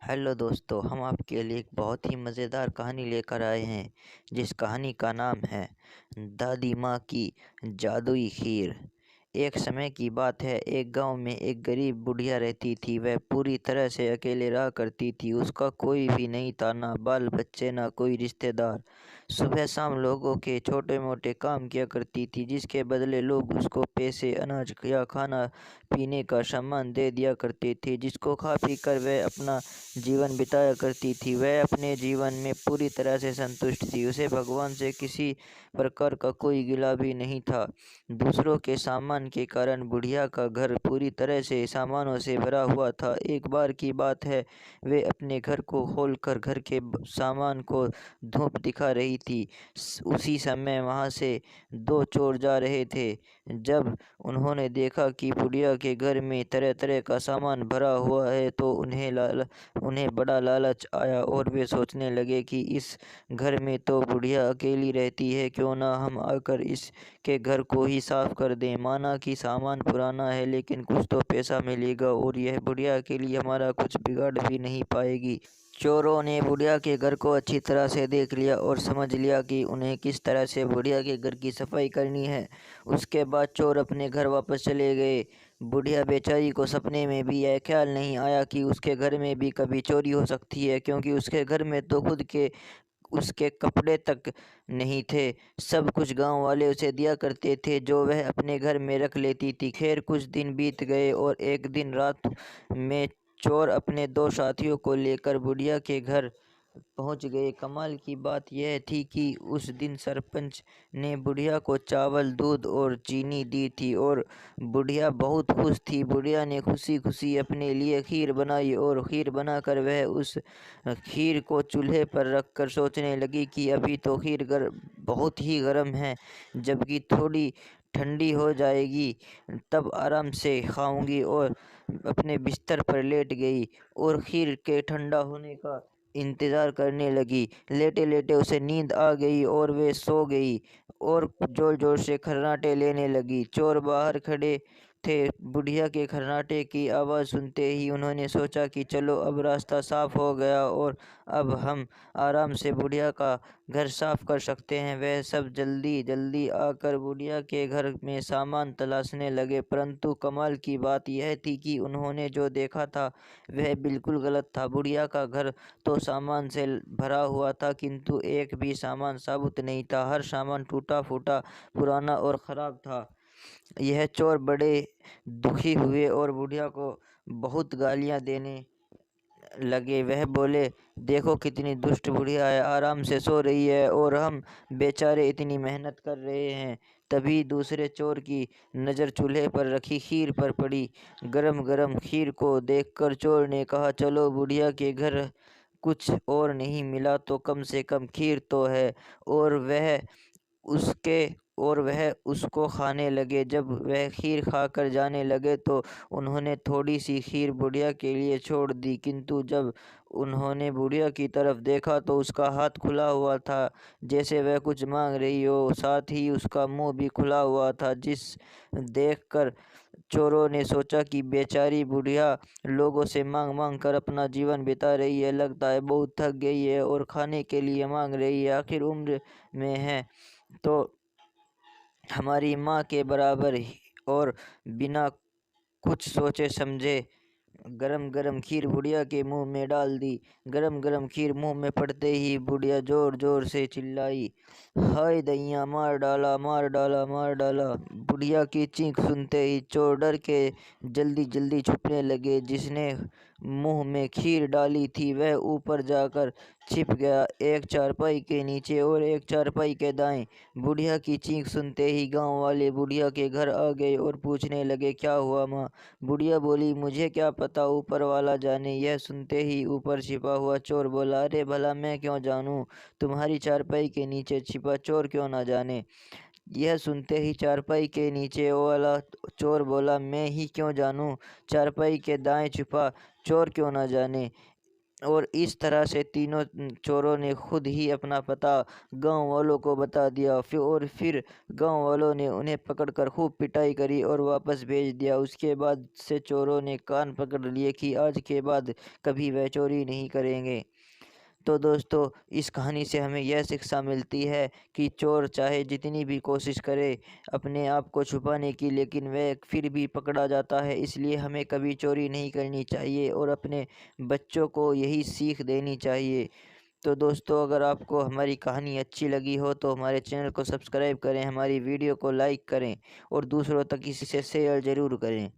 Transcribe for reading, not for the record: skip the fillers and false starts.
Hello दोस्तों, हम आपके लिए एक बहुत ही मज़ेदार कहानी लेकर आए हैं जिस कहानी का नाम है दादी माँ की जादुई खीर। एक समय की बात है, एक गांव में एक गरीब बुढ़िया रहती थी। वह पूरी तरह से अकेले रहा करती थी। उसका कोई भी नहीं था, ना बाल बच्चे ना कोई रिश्तेदार। सुबह शाम लोगों के छोटे मोटे काम किया करती थी, जिसके बदले लोग उसको पैसे, अनाज या खाना पीने का सामान दे दिया करते थे, जिसको खा पी कर वह अपना जीवन बिताया करती थी। वह अपने जीवन में पूरी तरह से संतुष्ट थी। उसे भगवान से किसी प्रकार का कोई गिला भी नहीं था। दूसरों के सामान के कारण बुढ़िया का घर पूरी तरह से सामानों से भरा हुआ था। एक बार की बात है, वे अपने घर को खोलकर घर के सामान को धूप दिखा रही थी। उसी समय वहां से दो चोर जा रहे थे। जब उन्होंने देखा कि बुढ़िया के घर में तरह तरह का सामान भरा हुआ है तो उन्हें बड़ा लालच आया और वे सोचने लगे कि इस घर में तो बुढ़िया अकेली रहती है, क्यों ना हम आकर इसके घर को ही साफ कर दें। माना कि सामान पुराना है, लेकिन कुछ तो पैसा मिलेगा और यह बुढ़िया के लिए हमारा कुछ बिगाड़ भी नहीं पाएगी। चोरों ने बुढ़िया के घर को अच्छी तरह से देख लिया और समझ लिया कि उन्हें किस तरह से बुढ़िया के घर की सफाई करनी है। उसके बाद चोर अपने घर वापस चले गए। बुढ़िया बेचारी को सपने में भी यह ख्याल नहीं आया कि उसके घर में भी कभी चोरी हो सकती है, क्योंकि उसके घर में तो खुद के उसके कपड़े तक नहीं थे। सब कुछ गांव वाले उसे दिया करते थे, जो वह अपने घर में रख लेती थी। खैर, कुछ दिन बीत गए और एक दिन रात में चोर अपने दो साथियों को लेकर बुढ़िया के घर पहुंच गए। कमाल की बात यह थी कि उस दिन सरपंच ने बुढ़िया को चावल, दूध और चीनी दी थी और बुढ़िया बहुत खुश थी। बुढ़िया ने खुशी खुशी अपने लिए खीर बनाई और खीर बनाकर वह उस खीर को चूल्हे पर रखकर सोचने लगी कि अभी तो खीर बहुत ही गर्म है, जबकि थोड़ी ठंडी हो जाएगी तब आराम से खाऊंगी। और अपने बिस्तर पर लेट गई और खीर के ठंडा होने का इंतज़ार करने लगी। लेटे लेटे उसे नींद आ गई और वे सो गई और ज़ोर ज़ोर से खर्राटे लेने लगी। चोर बाहर खड़े थे। बुढ़िया के खर्राटे की आवाज़ सुनते ही उन्होंने सोचा कि चलो, अब रास्ता साफ हो गया और अब हम आराम से बुढ़िया का घर साफ कर सकते हैं। वह सब जल्दी जल्दी आकर बुढ़िया के घर में सामान तलाशने लगे, परंतु कमाल की बात यह थी कि उन्होंने जो देखा था वह बिल्कुल गलत था। बुढ़िया का घर तो सामान से भरा हुआ था, किंतु एक भी सामान साबुत नहीं था। हर सामान टूटा फूटा, पुराना और ख़राब था। यह चोर बड़े दुखी हुए और बुढ़िया को बहुत गालियां देने लगे। वह बोले, देखो कितनी दुष्ट बुढ़िया है, आराम से सो रही है और हम बेचारे इतनी मेहनत कर रहे हैं। तभी दूसरे चोर की नज़र चूल्हे पर रखी खीर पर पड़ी। गरम गरम खीर को देखकर चोर ने कहा, चलो, बुढ़िया के घर कुछ और नहीं मिला तो कम से कम खीर तो है। और उसके वह उसको खाने लगे। जब वह खीर खाकर जाने लगे तो उन्होंने थोड़ी सी खीर बुढ़िया के लिए छोड़ दी, किंतु जब उन्होंने बुढ़िया की तरफ देखा तो उसका हाथ खुला हुआ था, जैसे वह कुछ मांग रही हो। साथ ही उसका मुंह भी खुला हुआ था, जिस देखकर चोरों ने सोचा कि बेचारी बुढ़िया लोगों से मांग मांग कर अपना जीवन बिता रही है, लगता है बहुत थक गई है और खाने के लिए मांग रही है। आखिर उम्र में है तो हमारी माँ के बराबर ही। और बिना कुछ सोचे समझे गरम गरम खीर बुढ़िया के मुंह में डाल दी। गरम गरम खीर मुंह में पड़ते ही बुढ़िया जोर जोर से चिल्लाई, हाय दैया, मार डाला मार डाला मार डाला। बुढ़िया की चीख सुनते ही चोर डर के जल्दी जल्दी छुपने लगे। जिसने मुंह में खीर डाली थी वह ऊपर जाकर छिप गया, एक चारपाई के नीचे और एक चारपाई के दाएं। बुढ़िया की चीख सुनते ही गांव वाले बुढ़िया के घर आ गए और पूछने लगे, क्या हुआ माँ? बुढ़िया बोली, मुझे क्या पता, ऊपर वाला जाने। यह सुनते ही ऊपर छिपा हुआ चोर बोला, अरे भला मैं क्यों जानूं, तुम्हारी चारपाई के नीचे छिपा चोर क्यों ना जाने। यह सुनते ही चारपाई के नीचे वाला चोर बोला, मैं ही क्यों जानूं, चारपाई के दाएं छिपा चोर क्यों ना जाने। اور اس طرح سے تینوں چوروں نے خود ہی اپنا پتہ گاؤں والوں کو بتا دیا، پھر گاؤں والوں نے انہیں پکڑ کر خوب پٹائی کری اور واپس بھیج دیا۔ اس کے بعد سے چوروں نے کان پکڑ لیے کہ آج کے بعد کبھی وہ چوری نہیں کریں گے۔ تو دوستو، اس کہانی سے ہمیں یہ شکشا ملتی ہے کہ چور چاہے جتنی بھی کوشش کرے اپنے آپ کو چھپانے کی، لیکن وہ پھر بھی پکڑا جاتا ہے۔ اس لیے ہمیں کبھی چوری نہیں کرنی چاہیے اور اپنے بچوں کو یہی سیکھ دینی چاہیے۔ تو دوستو، اگر آپ کو ہماری کہانی اچھی لگی ہو تو ہمارے چینل کو سبسکرائب کریں، ہماری ویڈیو کو لائک کریں اور دوسروں تک اسے شیئر ضرور کریں۔